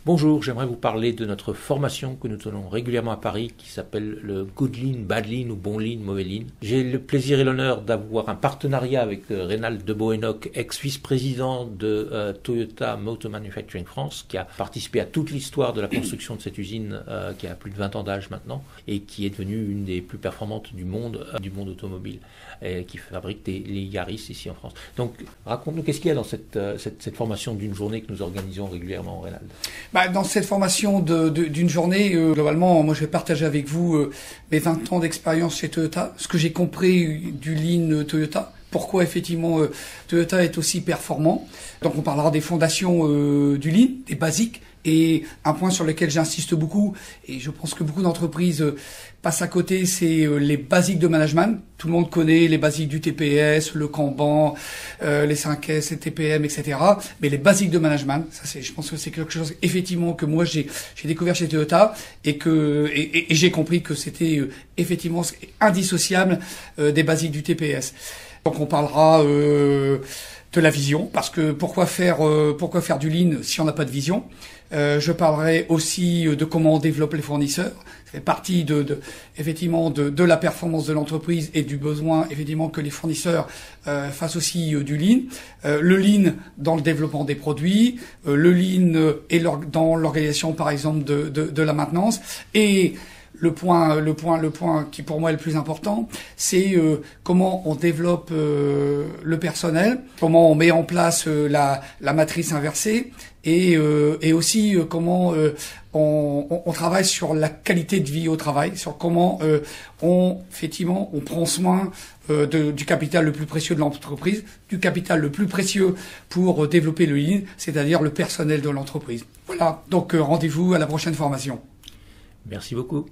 Bonjour, j'aimerais vous parler de notre formation que nous tenons régulièrement à Paris qui s'appelle le Good Lean, Bad Lean ou Bon Lean, Mauvais Lean. J'ai le plaisir et l'honneur d'avoir un partenariat avec Reynald de Bohenock, ex-vice-président de Toyota Motor Manufacturing France, qui a participé à toute l'histoire de la construction de cette usine qui a plus de 20 ans d'âge maintenant et qui est devenue une des plus performantes du monde automobile et qui fabrique les Yaris ici en France. Donc raconte-nous qu'est-ce qu'il y a dans cette formation d'une journée que nous organisons régulièrement, Reynald. Dans cette formation d'une journée, globalement, moi je vais partager avec vous mes 20 ans d'expérience chez Toyota, ce que j'ai compris du Lean Toyota, pourquoi effectivement Toyota est aussi performant. Donc on parlera des fondations du Lean, des basiques, et un point sur lequel j'insiste beaucoup, et je pense que beaucoup d'entreprises passent à côté, c'est les basiques de management. Tout le monde connaît les basiques du TPS, le Kanban, les 5S, les TPM, etc. Mais les basiques de management, ça je pense que c'est quelque chose effectivement que moi j'ai découvert chez Toyota et j'ai compris que c'était effectivement indissociable des basiques du TPS. Donc on parlera de la vision, parce que pourquoi faire du Lean si on n'a pas de vision. Je parlerai aussi de comment on développe les fournisseurs. Ça fait partie effectivement de la performance de l'entreprise et du besoin effectivement que les fournisseurs fassent aussi du Lean. Le Lean dans le développement des produits, le Lean dans l'organisation par exemple de la maintenance. Et le point qui pour moi est le plus important, c'est comment on développe le personnel, comment on met en place la matrice inversée et aussi comment on travaille sur la qualité de vie au travail, sur comment on prend soin du capital le plus précieux de l'entreprise, du capital le plus précieux pour développer le Lean, c'est-à-dire le personnel de l'entreprise. Voilà, donc rendez-vous à la prochaine formation. Merci beaucoup.